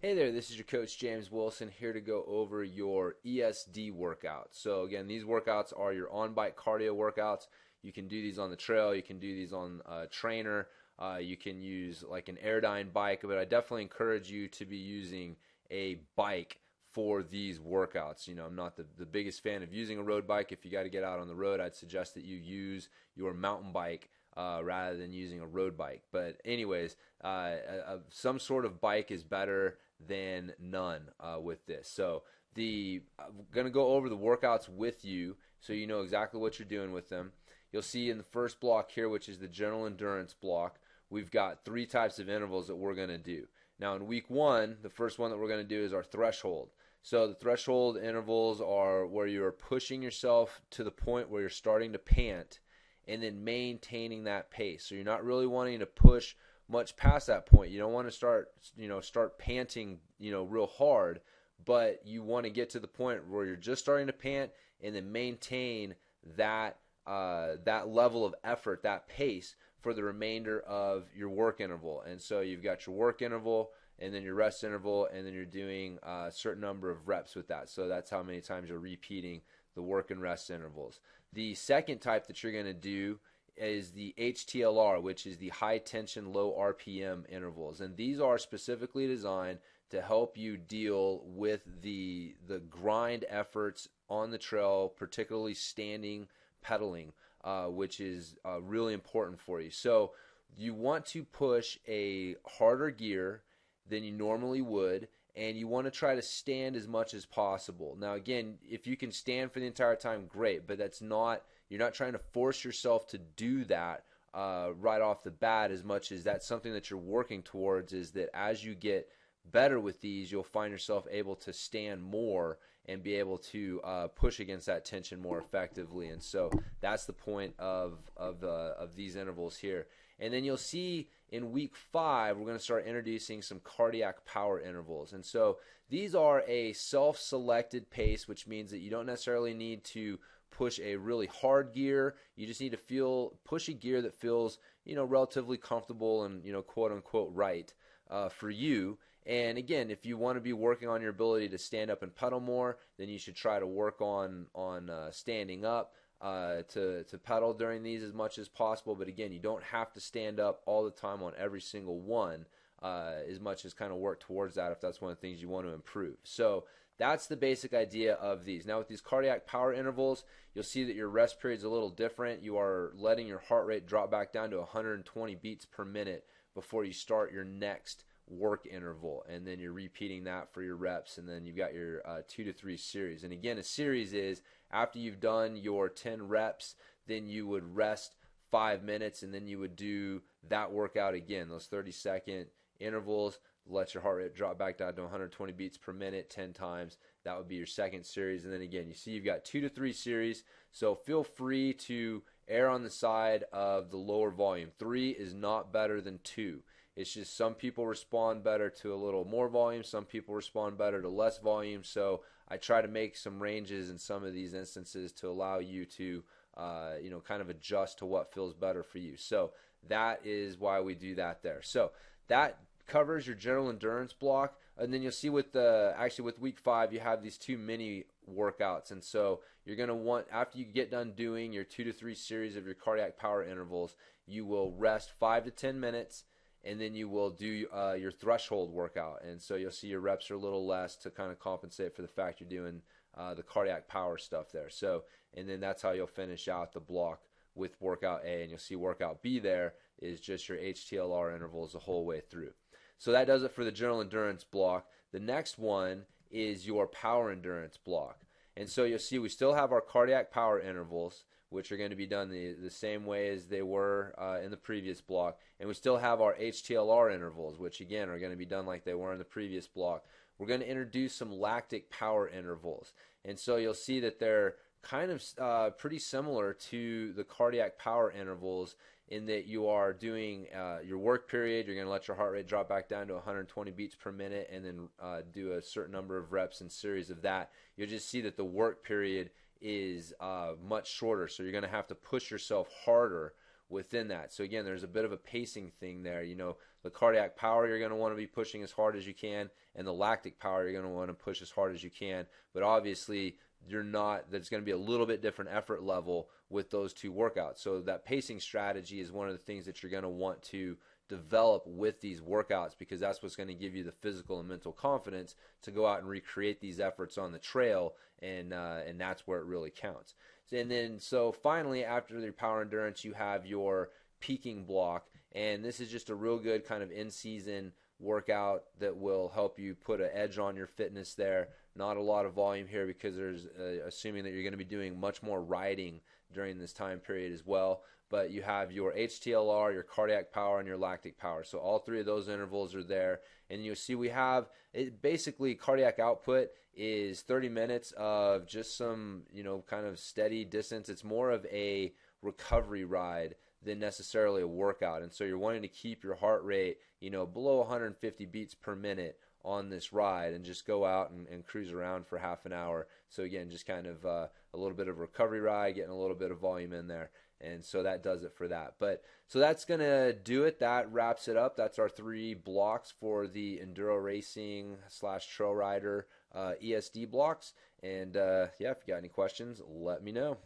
Hey there, this is your coach James Wilson here to go over your ESD workouts. So again, these workouts are your on-bike cardio workouts. You can do these on the trail, you can do these on a trainer, you can use like an Airdyne bike, but I definitely encourage you to be using a bike for these workouts. You know, I'm not the biggest fan of using a road bike. If you got to get out on the road, I'd suggest that you use your mountain bike rather than using a road bike. But anyways, some sort of bike is better than none with this. So I'm going to go over the workouts with you so you know exactly what you're doing with them. You'll see in the first block here, which is the general endurance block, we've got 3 types of intervals that we're going to do. Now in week 1, the first one that we're going to do is our threshold. So the threshold intervals are where you're pushing yourself to the point where you're starting to pant and then maintaining that pace. So you're not really wanting to push much past that point. You don't want to start panting, real hard, but you want to get to the point where you're just starting to pant and then maintain that level of effort, that pace for the remainder of your work interval. And so you've got your work interval and then your rest interval, and then you're doing a certain number of reps with that. So that's how many times you're repeating the work and rest intervals. The second type that you're going to do is the HTLR, which is the high tension, low RPM intervals. And these are specifically designed to help you deal with the grind efforts on the trail, particularly standing, pedaling, which is really important for you. So you want to push a harder gear than you normally would, and you want to try to stand as much as possible. Now again, if you can stand for the entire time, great, but you're not trying to force yourself to do that right off the bat, as much as that's something that you're working towards, is that as you get better with these, you'll find yourself able to stand more and be able to push against that tension more effectively. And so that's the point of these intervals here. And then you'll see in week 5, we're going to start introducing some cardiac power intervals. And so these are a self-selected pace, which means that you don't necessarily need to push a really hard gear. You just need to push a gear that feels, relatively comfortable and, quote unquote right for you. And again, if you want to be working on your ability to stand up and pedal more, then you should try to work on standing up to pedal during these as much as possible. But again, you don't have to stand up all the time on every single one, as much as kind of work towards that if that's one of the things you want to improve. So that's the basic idea of these. Now with these cardiac power intervals, you'll see that your rest period is a little different. You are letting your heart rate drop back down to 120 beats per minute before you start your next work interval, and then you're repeating that for your reps, and then you've got your 2 to 3 series. And again, a series is after you've done your 10 reps, then you would rest 5 minutes, and then you would do that workout again, those 30-second intervals. Let your heart rate drop back down to 120 beats per minute 10 times. That would be your second series. And then again, you see you've got 2 to 3 series. So feel free to err on the side of the lower volume. 3 is not better than 2. It's just some people respond better to a little more volume. Some people respond better to less volume. So I try to make some ranges in some of these instances to allow you to kind of adjust to what feels better for you. So that is why we do that there. So that covers your general endurance block. And then you'll see with week 5, you have these 2 mini workouts. And so you're going to want, after you get done doing your 2 to 3 series of your cardiac power intervals, you will rest 5 to 10 minutes, and then you will do your threshold workout. And so you'll see your reps are a little less to kind of compensate for the fact you're doing the cardiac power stuff there. So, and then that's how you'll finish out the block with workout A, and you'll see workout B there is just your HTLR intervals the whole way through. So that does it for the general endurance block. The next one is your power endurance block. And so you'll see we still have our cardiac power intervals, which are going to be done the same way as they were in the previous block. And we still have our HTLR intervals, which again are going to be done like they were in the previous block. We're going to introduce some lactic power intervals. And so you'll see that they're kind of pretty similar to the cardiac power intervals in that you are doing your work period. You're going to let your heart rate drop back down to 120 beats per minute, and then do a certain number of reps and series of that. You'll just see that the work period is much shorter, so you're going to have to push yourself harder within that. So again, there's a bit of a pacing thing there. The cardiac power, you're going to want to be pushing as hard as you can, and the lactic power, you're going to want to push as hard as you can. But obviously, there's going to be a little bit different effort level with those two workouts. So that pacing strategy is one of the things that you're going to want to develop with these workouts, because that's what's going to give you the physical and mental confidence to go out and recreate these efforts on the trail, and that's where it really counts. And then so finally, after your power endurance, you have your peaking block, and this is just a real good kind of in-season workout that will help you put an edge on your fitness there. Not a lot of volume here, because there's assuming that you're going to be doing much more riding during this time period as well. But you have your HTLR, your cardiac power, and your lactic power. So all three of those intervals are there. And you'll see we have it, basically cardiac output is 30 minutes of just some, kind of steady distance. It's more of a recovery ride than necessarily a workout. And so you're wanting to keep your heart rate, below 150 beats per minute on this ride, and just go out and cruise around for half an hour. So again, just kind of a little bit of recovery ride, getting a little bit of volume in there. And so that does it for that. But so that's going to do it. That wraps it up. That's our 3 blocks for the enduro racing / trail rider ESD blocks. And yeah, if you got any questions, let me know.